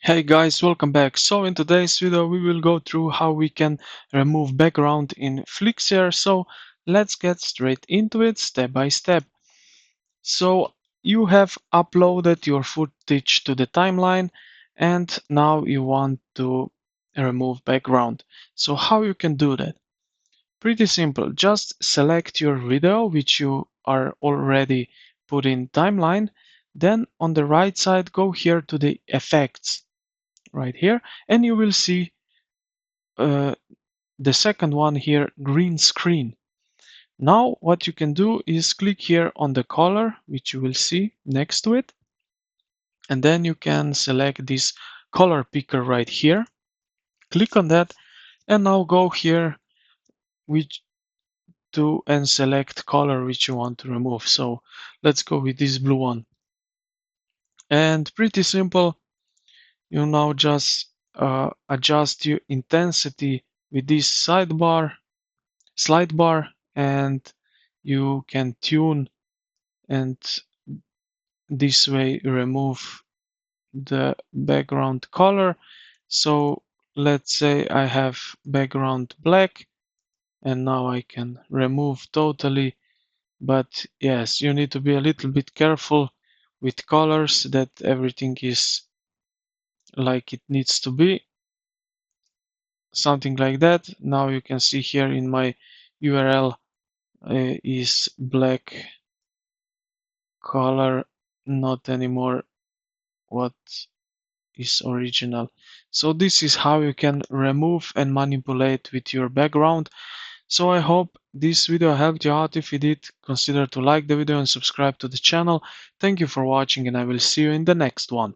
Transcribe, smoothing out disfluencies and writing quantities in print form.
Hey guys, welcome back. So in today's video we will go through how we can remove background in Flixier. So let's get straight into it step by step. So you have uploaded your footage to the timeline and now you want to remove background. So how you can do that? Pretty simple. Just select your video which you are already put in timeline. Then on the right side go here to the effects right here, and you will see uh, the second one here, green screen. Now what you can do is click here on the color, which you will see next to it, and then you can select this color picker right here. Click on that, and now go here which to and select color which you want to remove. So let's go with this blue one. And pretty simple, you now just adjust your intensity with this slide bar, and you can tune and this way remove the background color. So let's say I have background black and now I can remove totally. But yes, you need to be a little bit careful with colors that everything is like it needs to be, something like that. Now you can see here in my URL is black color, not anymore what is original. So this is how you can remove and manipulate with your background. So I hope this video helped you out. If it did, consider to like the video and subscribe to the channel. Thank you for watching, and I will see you in the next one.